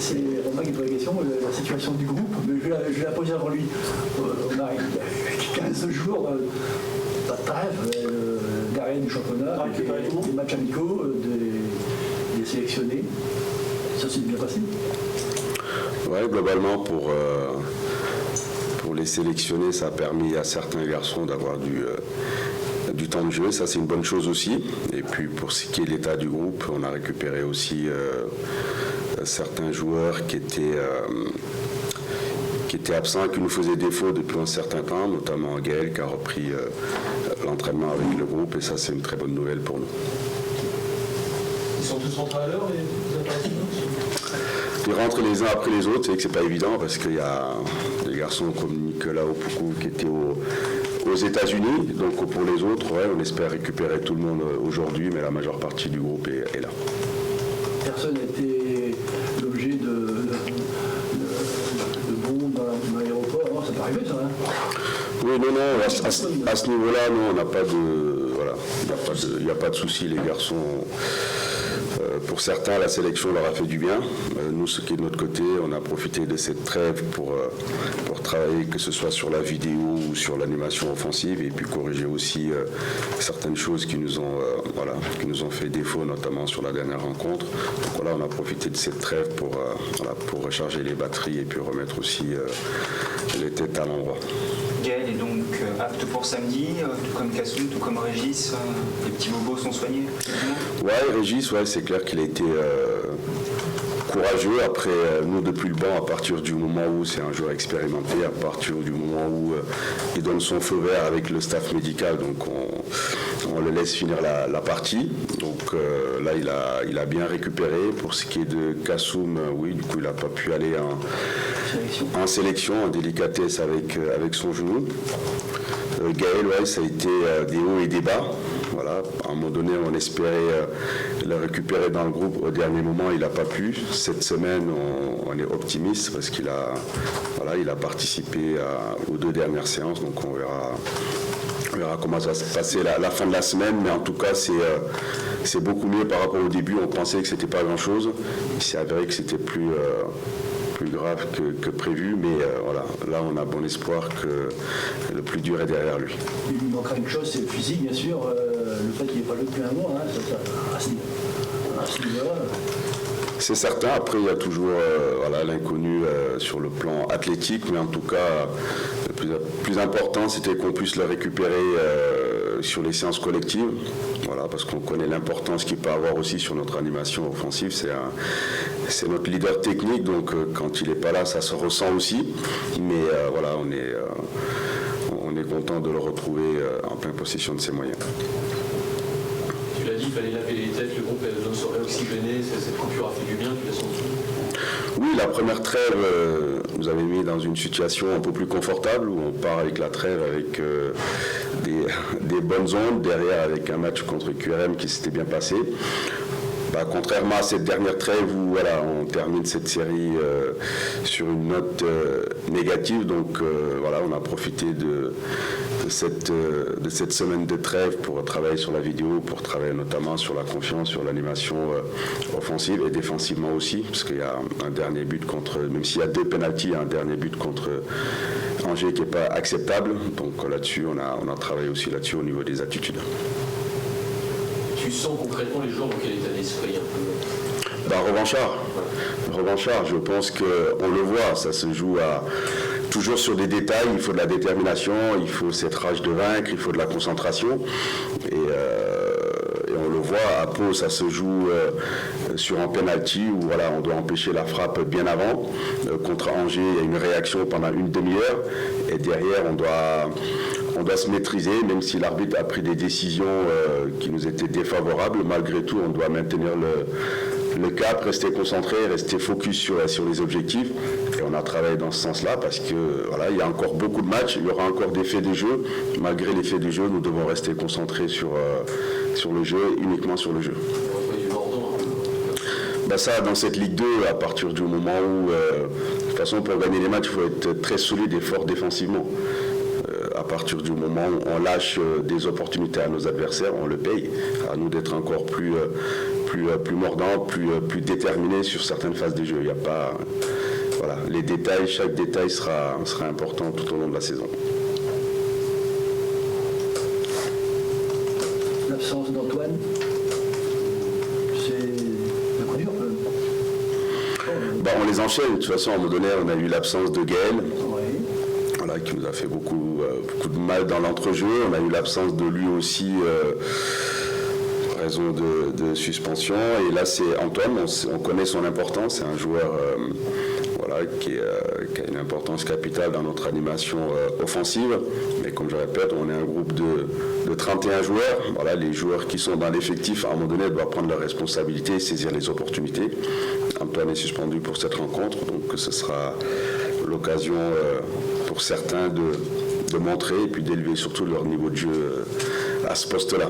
c'est Romain qui pose la question, la situation du groupe, mais je vais la poser avant lui. On a 15 jours, pas de trêve, d'arrêt du championnat, des matchs amicaux, des sélectionnés. Ça s'est bien passé. Oui, globalement, pour les sélectionnés, ça a permis à certains garçons d'avoir du temps de jeu. Ça, c'est une bonne chose aussi. Et puis, pour ce qui est de l'état du groupe, on a récupéré aussi certains joueurs qui étaient absents, qui nous faisaient défaut depuis un certain temps, notamment Gaël qui a repris l'entraînement avec le groupe. Et ça, c'est une très bonne nouvelle pour nous. Ils sont tous rentrés à l'heure, les impératifs? Ils rentrent les uns après les autres, c'est que c'est pas évident parce qu'il y a des garçons comme Nicolas Opoku qui étaient aux États-Unis. Donc pour les autres, ouais, on espère récupérer tout le monde aujourd'hui, mais la majeure partie du groupe est là. Personne n'a été l'objet de bombes dans l'aéroport, non, ça peut arriver ça, hein? Oui, non, à ce niveau-là, non, on n'a pas de... Voilà, il n'y a pas de souci, les garçons... Pour certains, la sélection leur a fait du bien. Nous, ce qui est de notre côté, on a profité de cette trêve pour travailler, que ce soit sur la vidéo ou sur l'animation offensive, et puis corriger aussi certaines choses qui nous ont fait défaut, notamment sur la dernière rencontre. Donc voilà, on a profité de cette trêve pour recharger les batteries et puis remettre aussi les têtes à l'endroit. Gaël est donc apte pour samedi, tout comme Kassoum, tout comme Régis. Les petits bobos sont soignés? Ouais, Régis, ouais, c'est clair qu'il a été courageux. Après, nous, depuis le banc, à partir du moment où c'est un joueur expérimenté, à partir du moment où il donne son feu vert avec le staff médical, donc on le laisse finir la partie. Donc là, il a bien récupéré. Pour ce qui est de Kassoum, oui, du coup, il n'a pas pu aller en sélection, en délicatesse avec son genou. Gaël, ouais, ça a été des hauts et des bas. Voilà. À un moment donné, on espérait le récupérer dans le groupe. Au dernier moment, il n'a pas pu. Cette semaine, on est optimiste parce qu'il a participé aux 2 dernières séances. Donc on verra comment ça va se passer la fin de la semaine. Mais en tout cas, c'est beaucoup mieux par rapport au début. On pensait que c'était pas grand-chose. Il s'est avéré que c'était plus grave que prévu, mais voilà, là on a bon espoir que le plus dur est derrière lui. Il manquera une chose, c'est le physique, bien sûr, le fait qu'il n'ait pas joué depuis un mois, hein, à ce niveau-là. C'est certain, après il y a toujours l'inconnu sur le plan athlétique, mais en tout cas, le plus important c'était qu'on puisse le récupérer sur les séances collectives, voilà, parce qu'on connaît l'importance qu'il peut avoir aussi sur notre animation offensive. C'est notre leader technique, donc quand il n'est pas là, ça se ressent aussi, mais voilà, on est content de le retrouver en pleine possession de ses moyens. Tu l'as dit, il fallait laver les têtes, le groupe avait besoin de se réoxygéner, cette coupure a fait du bien, tu l'as senti? Oui, la première trêve nous avait mis dans une situation un peu plus confortable, où on part avec la trêve avec des bonnes ondes, derrière avec un match contre QRM qui s'était bien passé. Contrairement à cette dernière trêve où voilà, on termine cette série sur une note négative, donc voilà, on a profité de cette semaine de trêve pour travailler sur la vidéo, pour travailler notamment sur la confiance, sur l'animation offensive et défensivement aussi, parce qu'il y a un dernier but même s'il y a 2 pénaltys, il y a un dernier but contre Angers qui n'est pas acceptable, donc là-dessus on a travaillé aussi là-dessus au niveau des attitudes. Tu sens concrètement les joueurs dans quel état d'esprit un peu? Revanchard, je pense qu'on le voit, ça se joue toujours sur des détails, il faut de la détermination, il faut cette rage de vaincre, il faut de la concentration. Et on le voit, à Pau, ça se joue sur un penalty où voilà, on doit empêcher la frappe bien avant. Contre Angers, il y a une réaction pendant une demi-heure et derrière, on doit se maîtriser, même si l'arbitre a pris des décisions qui nous étaient défavorables. Malgré tout, on doit maintenir le cap, rester concentré, rester focus sur les objectifs. Et on a travaillé dans ce sens-là parce que voilà, il y a encore beaucoup de matchs, il y aura encore des faits de jeu. Malgré les faits de jeu, nous devons rester concentrés sur le jeu, uniquement sur le jeu. Ça, dans cette Ligue 2, à partir du moment où, de toute façon, pour gagner les matchs, il faut être très solide et fort défensivement. À partir du moment où on lâche des opportunités à nos adversaires, on le paye. À nous d'être encore plus plus mordant, plus déterminé sur certaines phases de jeu. Il n'y a pas... Voilà, les détails, chaque détail sera important tout au long de la saison. L'absence d'Antoine, c'est inconnu un peu. On les enchaîne. De toute façon, à un moment donné, on a eu l'absence de Gaël. Oui. Voilà, qui nous a fait beaucoup de mal dans l'entrejeu. On a eu l'absence de lui aussi, raison de suspension. Et là, c'est Antoine, on connaît son importance. C'est un joueur qui a une importance capitale dans notre animation offensive. Mais comme je répète, on est un groupe de 31 joueurs. Voilà, les joueurs qui sont dans l'effectif, à un moment donné, doivent prendre leurs responsabilités et saisir les opportunités. Antoine est suspendu pour cette rencontre, donc ce sera l'occasion pour certains de montrer et puis d'élever surtout leur niveau de jeu à ce poste-là.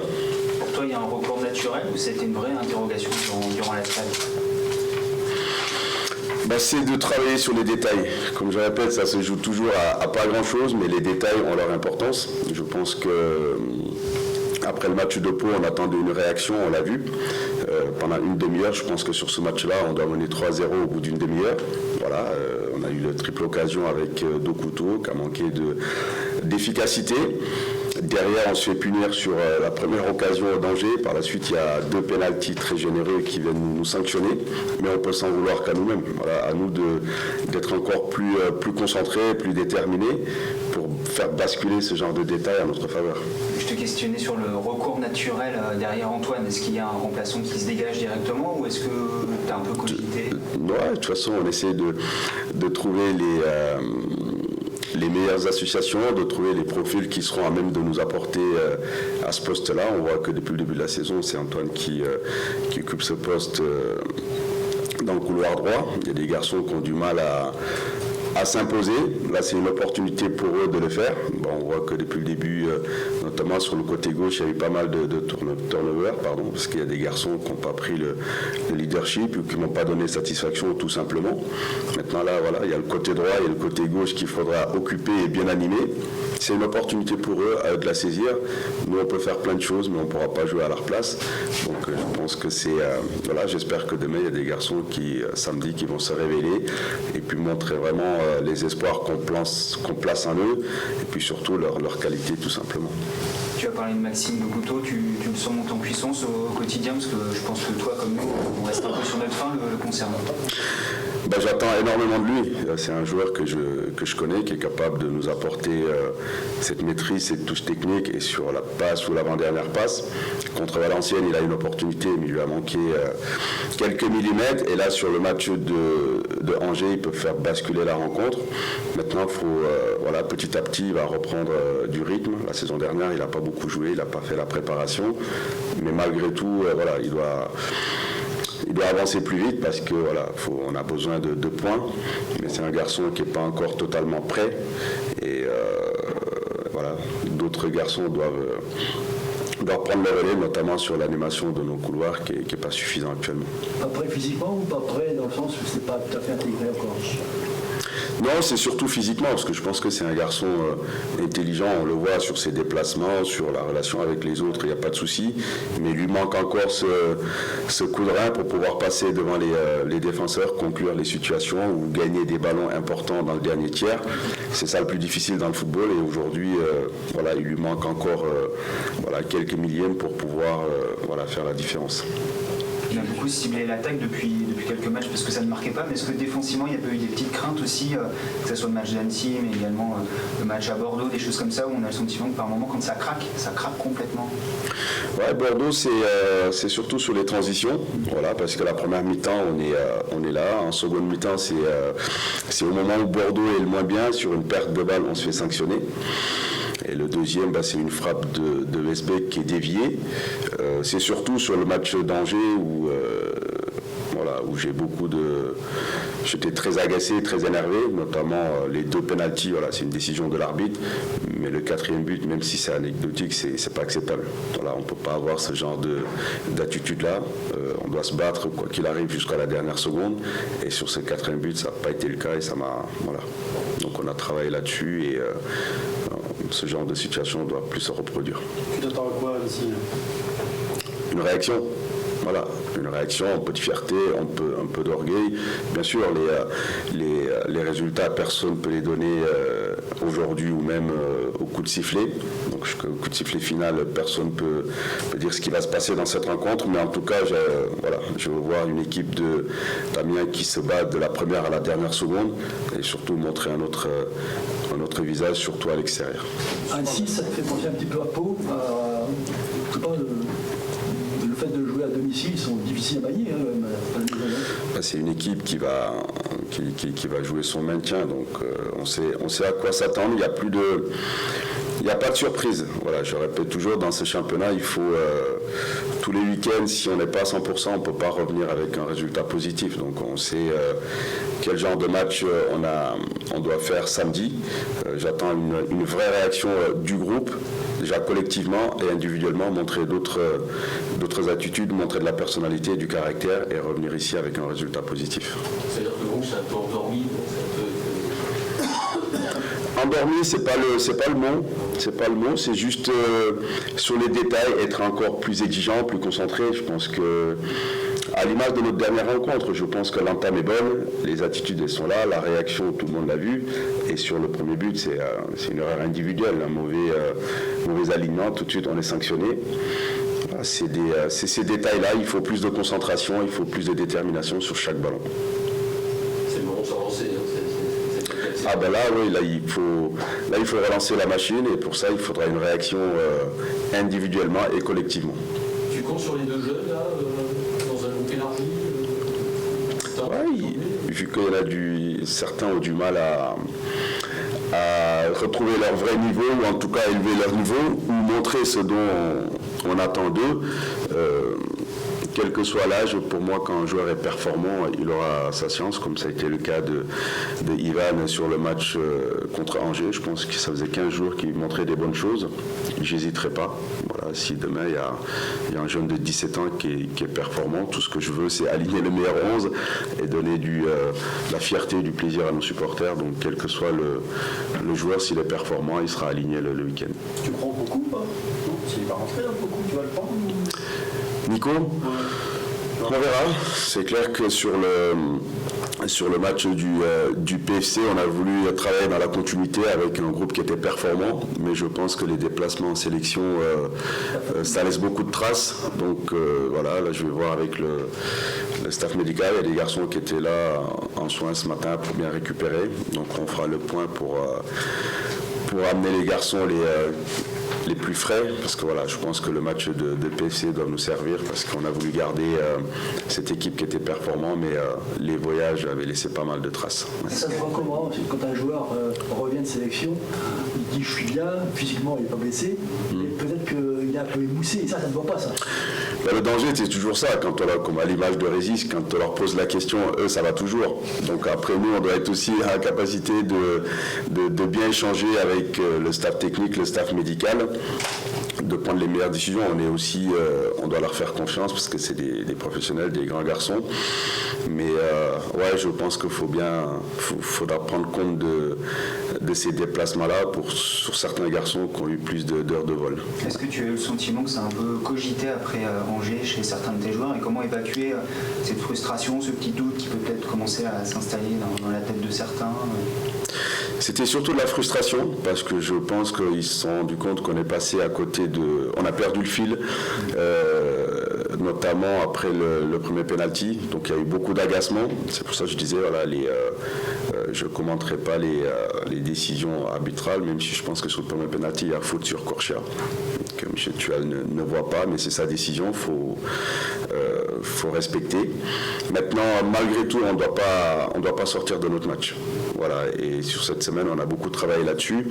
Pour toi, il y a un recours naturel ou c'était une vraie interrogation durant la trêve? C'est de travailler sur les détails. Comme je répète, ça se joue toujours à pas grand-chose, mais les détails ont leur importance. Je pense que après le match de Pau, on attendait une réaction, on l'a vu. Pendant une demi-heure, je pense que sur ce match-là, on doit mener 3-0 au bout d'une demi-heure. Voilà, on a eu la triple occasion avec Dokuto qui a manqué d'efficacité. Derrière, on se fait punir sur la première occasion au danger. Par la suite, il y a 2 pénaltys très généreux qui viennent nous sanctionner. Mais on peut s'en vouloir qu'à nous-mêmes. Voilà, à nous d'être encore plus concentrés, plus déterminés pour faire basculer ce genre de détails à notre faveur. Je te questionnais sur le recours naturel derrière Antoine. Est-ce qu'il y a un remplaçant qui se dégage directement ou est-ce que tu as un peu cogité? Ouais, de toute façon, on essaie de trouver les meilleures associations, de trouver les profils qui seront à même de nous apporter à ce poste-là. On voit que depuis le début de la saison, c'est Antoine qui occupe ce poste dans le couloir droit. Il y a des garçons qui ont du mal à s'imposer. Là, c'est une opportunité pour eux de le faire. On voit que depuis le début, notamment sur le côté gauche, il y a eu pas mal de turnover, parce qu'il y a des garçons qui n'ont pas pris le leadership ou qui n'ont pas donné satisfaction, tout simplement. Maintenant, là, voilà, il y a le côté droit et le côté gauche qu'il faudra occuper et bien animer. C'est une opportunité pour eux de la saisir. Nous, on peut faire plein de choses, mais on ne pourra pas jouer à leur place. Donc, je pense que c'est... j'espère que demain, il y a des garçons samedi, qui vont se révéler et puis montrer vraiment les espoirs qu'on place en eux et puis surtout leur qualité, tout simplement. Tu as parlé de Maxime Dokuto, tu le sens monter en puissance au quotidien, parce que je pense que toi, comme nous, on reste un peu sur notre fin le concernant. J'attends énormément de lui. C'est un joueur que je connais, qui est capable de nous apporter cette maîtrise, cette touche technique et sur la passe ou l'avant-dernière passe. Contre Valenciennes, il a une opportunité, mais il lui a manqué quelques millimètres. Et là, sur le match de Angers, il peut faire basculer la rencontre. Maintenant, petit à petit, il va reprendre du rythme. La saison dernière, il n'a pas beaucoup joué, il n'a pas fait la préparation. Mais malgré tout, il doit avancer plus vite parce que on a besoin de points, mais c'est un garçon qui n'est pas encore totalement prêt et d'autres garçons doivent prendre le relais, notamment sur l'animation de nos couloirs qui n'est pas suffisant actuellement. Pas prêt physiquement ou pas prêt dans le sens où c'est pas tout à fait intégré encore? Non, c'est surtout physiquement, parce que je pense que c'est un garçon intelligent, on le voit sur ses déplacements, sur la relation avec les autres, il n'y a pas de souci, mais il lui manque encore ce coup de rein pour pouvoir passer devant les défenseurs, conclure les situations ou gagner des ballons importants dans le dernier tiers. C'est ça le plus difficile dans le football et aujourd'hui, il lui manque encore quelques millièmes pour pouvoir faire la différence. Il a beaucoup ciblé l'attaque depuis quelques matchs parce que ça ne marquait pas, mais est-ce que défensivement il y a pas eu des petites craintes aussi, que ce soit le match d'Annecy, mais également le match à Bordeaux, des choses comme ça où on a le sentiment que par moment quand ça craque complètement? Ouais, Bordeaux c'est surtout sur les transitions, parce que la première mi-temps on est là, en seconde mi-temps c'est au moment où Bordeaux est le moins bien, sur une perte de balle on se fait sanctionner. Et le deuxième, c'est une frappe de Westbeck qui est déviée. C'est surtout sur le match d'Angers où j'étais très agacé, très énervé, notamment les 2 pénaltys. C'est une décision de l'arbitre, mais le 4e but, même si c'est anecdotique, c'est pas acceptable. On ne peut pas avoir ce genre d'attitude-là. On doit se battre quoi qu'il arrive jusqu'à la dernière seconde. Et sur ce 4e but, ça n'a pas été le cas et ça m'a. Donc on a travaillé là-dessus et ce genre de situation ne doit plus se reproduire. Tu t'attends à quoi ici? Une réaction. une réaction, un peu de fierté, un peu d'orgueil. Bien sûr, les résultats, personne ne peut les donner aujourd'hui ou même au coup de sifflet. Donc au coup de sifflet final, personne ne peut dire ce qui va se passer dans cette rencontre, mais en tout cas, je veux voir une équipe d'Amiens qui se bat de la première à la dernière seconde et surtout montrer un autre visage, surtout à l'extérieur. Annecy, ça te fait penser un petit peu à Pau, je sais pas, le fait de jouer à domicile, ils sont difficiles à manier. C'est une équipe qui va jouer son maintien, donc on sait à quoi s'attendre. Il n'y a pas de surprise. Voilà, je répète toujours, dans ce championnat, il faut tous les week-ends, si on n'est pas à 100%, on ne peut pas revenir avec un résultat positif. Donc on sait quel genre de match on doit faire samedi. J'attends une vraie réaction du groupe, déjà collectivement et individuellement, montrer d'autres attitudes, montrer de la personnalité, du caractère et revenir ici avec un résultat positif. C'est-à-dire que le groupe, c'est un peu endormi, endormi, c'est pas le mot, c'est juste sur les détails, être encore plus exigeant, plus concentré. Je pense que, à l'image de notre dernière rencontre, je pense que l'entame est bonne, les attitudes elles sont là, la réaction, tout le monde l'a vu, et sur le premier but, c'est une erreur individuelle, un mauvais alignement, tout de suite on est sanctionné. C'est ces détails-là, il faut plus de concentration, il faut plus de détermination sur chaque ballon. C'est le moment de s'avancer. Ah ben là, oui, il faut relancer la machine et pour ça, il faudra une réaction individuellement et collectivement. Tu comptes sur les deux jeunes, là, dans un groupe élargi Oui, vu qu'il y en a certains ont du mal à retrouver leur vrai niveau, ou en tout cas élever leur niveau, ou montrer ce dont on attend d'eux. Quel que soit l'âge, pour moi, quand un joueur est performant, il aura sa chance, comme ça a été le cas de Ivan sur le match contre Angers. Je pense que ça faisait 15 jours qu'il montrait des bonnes choses. J'hésiterai pas. Voilà, si demain il y a un jeune de 17 ans qui est performant, tout ce que je veux, c'est aligner le meilleur 11 et donner la fierté et du plaisir à nos supporters. Donc, quel que soit le joueur, s'il est performant, il sera aligné le week-end. Tu prends beaucoup, pas? Non, s'il va rentrer là, beaucoup, tu vas le prendre? Nico, on verra. C'est clair que sur le match du PFC, on a voulu travailler dans la continuité avec un groupe qui était performant, mais je pense que les déplacements en sélection, ça laisse beaucoup de traces. Donc voilà, là je vais voir avec le staff médical. Il y a des garçons qui étaient là en soins ce matin pour bien récupérer. Donc on fera le point pour amener les garçons les plus frais, parce que voilà, je pense que le match de PFC doit nous servir, parce qu'on a voulu garder cette équipe qui était performante, mais les voyages avaient laissé pas mal de traces. Ouais. Ça se voit comment? Quand un joueur revient de sélection, il dit je suis bien, physiquement il n'est pas blessé, mais peut-être qu'il est un peu émoussé, et ça ne se voit pas, ça. Ben, le danger, c'est toujours ça, comme à l'image de Régis, quand on leur pose la question, eux, ça va toujours. Donc après, nous, on doit être aussi à la capacité de bien échanger avec le staff technique, le staff médical, de prendre les meilleures décisions. On doit leur faire confiance parce que c'est des professionnels, des grands garçons. Mais ouais, je pense qu'il faudra prendre compte de ces déplacements-là sur certains garçons qui ont eu plus d'heures de vol. Est-ce que tu as eu le sentiment que ça a un peu cogité après Angers chez certains de tes joueurs, et comment évacuer cette frustration, ce petit doute qui peut peut-être commencer à s'installer dans la tête de certains? C'était surtout de la frustration, parce que je pense qu'ils se sont rendus compte qu'on est passé à côté on a perdu le fil, notamment après le premier penalty. Donc il y a eu beaucoup d'agacement. C'est pour ça que je disais, voilà, je ne commenterai pas les décisions arbitrales, même si je pense que sur le premier penalty, il y a faute sur Korchia, que M. Tual ne voit pas, mais c'est sa décision, il faut respecter. Maintenant, malgré tout, on ne doit pas sortir de notre match. Voilà, et sur cette semaine, on a beaucoup travaillé là-dessus,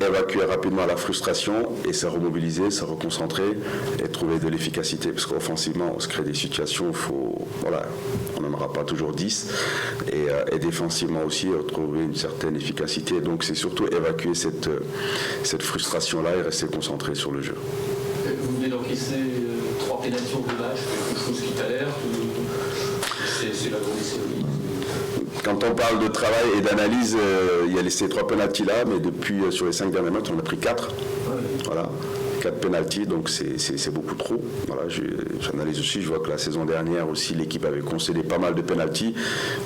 évacuer rapidement la frustration et se remobiliser, se reconcentrer et trouver de l'efficacité, parce qu'offensivement, on se crée des situations, on n'en aura pas toujours 10, et défensivement aussi, trouver une certaine efficacité. Donc c'est surtout évacuer cette frustration-là et rester concentré sur le jeu. Vous venez d'encaisser 3 pénaltys en 2 matchs, quelque chose qui t'alerte? C'est la journée série. Quand on parle de travail et d'analyse, il y a ces 3 pénaltys là, mais depuis sur les 5 derniers matchs, on a pris 4. Voilà. 4 pénaltys, donc c'est beaucoup trop. Voilà, j'analyse aussi, je vois que la saison dernière aussi, l'équipe avait concédé pas mal de pénaltys,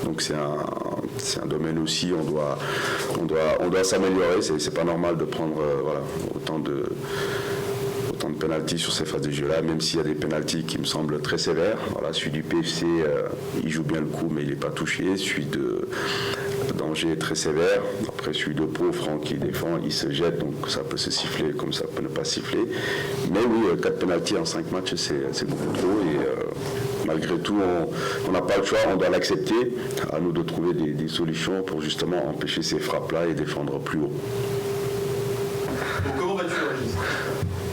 donc c'est un domaine aussi, on doit s'améliorer, c'est pas normal de prendre autant de pénaltys sur ces phases de jeu-là, même s'il y a des pénaltys qui me semblent très sévères. Voilà, celui du PFC, il joue bien le coup, mais il n'est pas touché. Celui d'Angers est très sévère. Après, celui de Pau, Franck, qui défend, il se jette, donc ça peut se siffler comme ça peut ne pas siffler. Mais oui, 4 pénaltys en 5 matchs, c'est beaucoup trop. Et malgré tout, on n'a pas le choix, on doit l'accepter. À nous de trouver des solutions pour justement empêcher ces frappes-là et défendre plus haut. Donc, comment vas-tu, Régis ?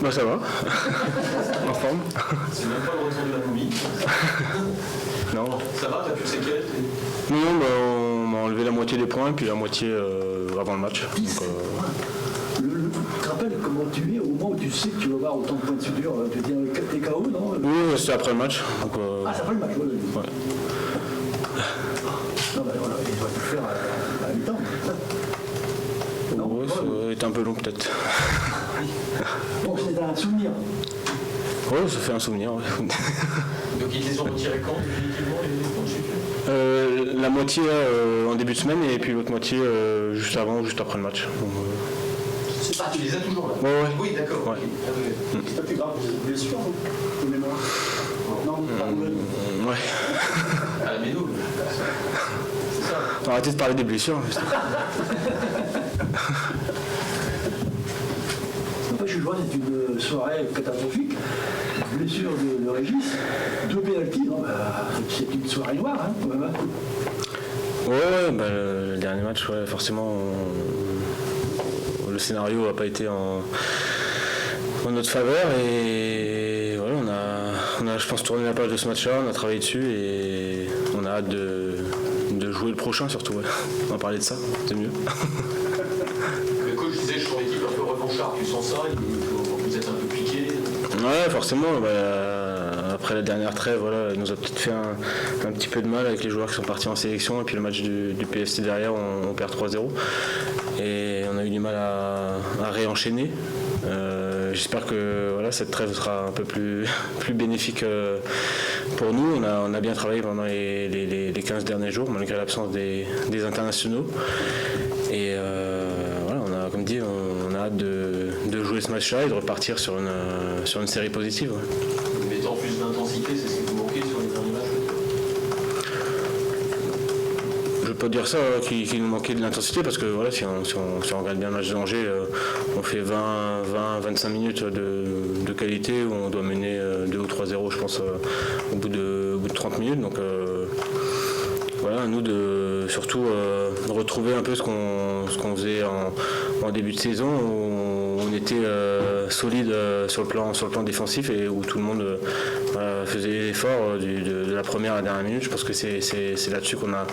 Bah ça va, en forme. C'est même pas le retour de la momie. Non. Ça va, t'as pu séquelles ? Non, bah, on m'a enlevé la moitié des points, puis la moitié avant le match. Donc, Tu te rappelles comment tu es au moment où tu sais que tu vas avoir autant de points de suture? Tu dis t'es KO, non? oui, c'était après le match. Donc, Ah, c'est après le match, oui. ouais. Non, bah voilà, il aurait pu le faire à la mi-temps. Non, Ouais, ça a été un peu long peut-être. bon, c'est un souvenir. Ouais, ça fait un souvenir. Ouais. Donc ils les ont retirés quand, définitivement, les points de suture ? La moitié en début de semaine et puis l'autre moitié juste avant ou juste après le match. Donc, Ah, tu les as toujours là ? Ouais. Oui, d'accord. Ouais. Ok. C'est pas plus grave, vous êtes blessure, de mémoire. Non, pas de ouais. À la méno. C'est ça. Arrêtez de parler des blessures. Après, je vois, c'est une soirée catastrophique. Blessure de Régis, 2 pénaltys, non, bah, c'est une soirée noire, hein, quand même. Ouais, bah, le dernier match, ouais, forcément, le scénario n'a pas été en notre faveur et voilà, on a, je pense, tourné la page de ce match-là, on a travaillé dessus et on a hâte de jouer le prochain surtout. Ouais. On va parler de ça, c'est mieux. Le coach disait, je sens l'équipe un peu revanchard, tu sens ça ? Vous êtes un peu piqué ? Ouais, forcément. Bah, après la dernière trêve, voilà, elle nous a peut-être fait un petit peu de mal avec les joueurs qui sont partis en sélection et puis le match du PFC derrière, on perd 3-0 et on a eu du mal à réenchaîner. J'espère que voilà, cette trêve sera un peu plus bénéfique pour nous. On a bien travaillé pendant les 15 derniers jours malgré l'absence des internationaux et voilà, on a, comme dit, on a hâte de jouer ce match-là et de repartir sur une série positive. Ouais. Mettant plus d'intensité, c'est ce qui vous manquait sur les derniers matchs ? Je peux dire ça, qu'il nous manquait de l'intensité parce que voilà, si on regarde bien le match d'Angers, on fait 20-25 minutes de qualité où on doit mener 2 ou 3-0 je pense au bout de 30 minutes. Donc voilà, à nous de surtout retrouver un peu ce qu'on faisait en début de saison où on était solide sur le plan défensif et où tout le monde faisait l'effort de la première à la dernière minute. Je pense que c'est là-dessus qu'on a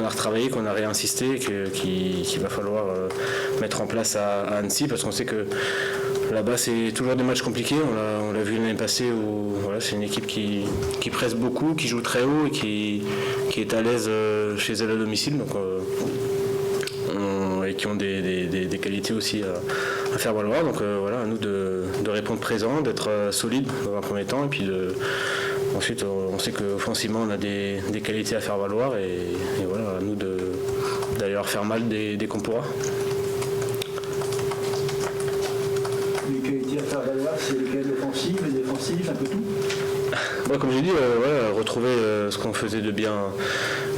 retravaillé, qu'on a réinsisté, qu'il va falloir mettre en place à Annecy parce qu'on sait que là-bas c'est toujours des matchs compliqués. On l'a vu l'année passée où voilà, c'est une équipe qui presse beaucoup, qui joue très haut et qui est à l'aise chez elle à domicile. Donc, et qui ont des qualités aussi à faire valoir. Donc voilà, à nous de répondre présent, d'être solide dans un premier temps et puis ensuite on sait qu'offensivement on a des qualités à faire valoir et voilà, à nous d'aller leur faire mal dès qu'on pourra. Les qualités à faire valoir, c'est les qualités offensives, les défensives, un peu tout. Bon, comme j'ai dit, voilà, retrouver ce qu'on faisait de bien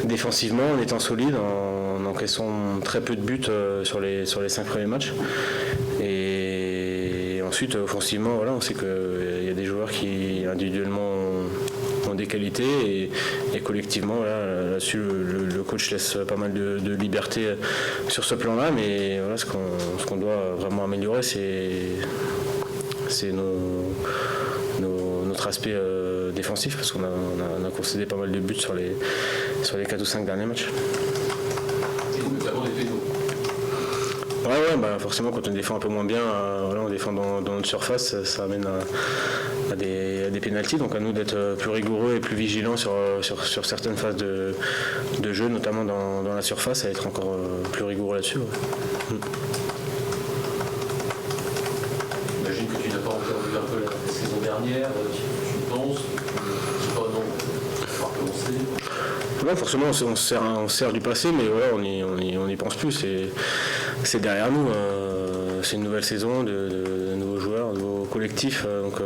défensivement, en étant solide, en encaissant très peu de buts sur les 5 premiers matchs. Et ensuite, offensivement, voilà, on sait qu'il y a des joueurs qui individuellement ont des qualités et collectivement, voilà, là-dessus, le coach laisse pas mal de liberté sur ce plan-là. Mais voilà, ce qu'on doit vraiment améliorer, c'est notre aspect défensif parce qu'on a concédé pas mal de buts sur les 4 ou 5 derniers matchs. Et notamment des pénaux. Ouais, bah forcément quand on défend un peu moins bien, voilà, on défend dans notre surface, ça amène à des pénaltys, donc à nous d'être plus rigoureux et plus vigilants sur certaines phases de jeu, notamment dans la surface, à être encore plus rigoureux là-dessus. Ouais. J'imagine que tu n'as pas encore charnière, tu penses, je sais pas, non, on va recommencer. Non, forcément, on se sert du passé, mais voilà, on n'y pense plus. C'est derrière nous. C'est une nouvelle saison, de nouveaux joueurs, de nouveaux collectifs. Donc,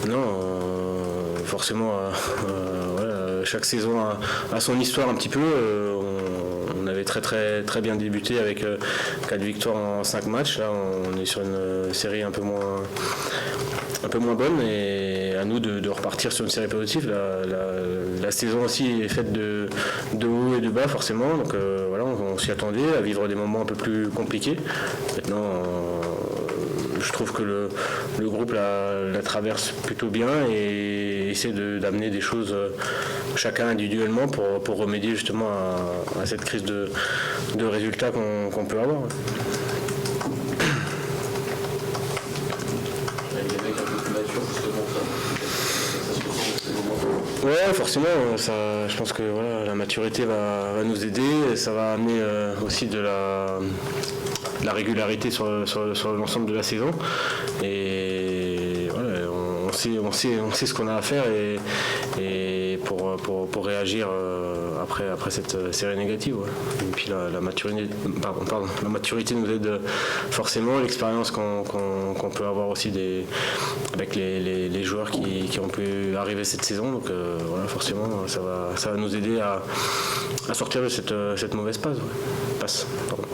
non, forcément, voilà, chaque saison a son histoire un petit peu. On avait très bien débuté avec 4 victoires en 5 matchs. Là, on est sur une série un peu moins bonne, et à nous de repartir sur une série positive. La saison aussi est faite de haut et de bas forcément, donc voilà, on s'y attendait à vivre des moments un peu plus compliqués. Maintenant, je trouve que le groupe la traverse plutôt bien et essaie d'amener des choses chacun individuellement pour remédier justement à cette crise de résultats qu'on peut avoir. Ouais, forcément, je pense que voilà, la maturité va nous aider, ça va amener aussi de la régularité sur l'ensemble de la saison. Et voilà, on sait ce qu'on a à faire et pour réagir après cette série négative. Ouais. Et puis la maturité nous aide forcément, l'expérience qu'on peut avoir aussi avec les joueurs qui ont pu arriver cette saison. Donc voilà, forcément, ça va nous aider à sortir de cette mauvaise passe. Pardon.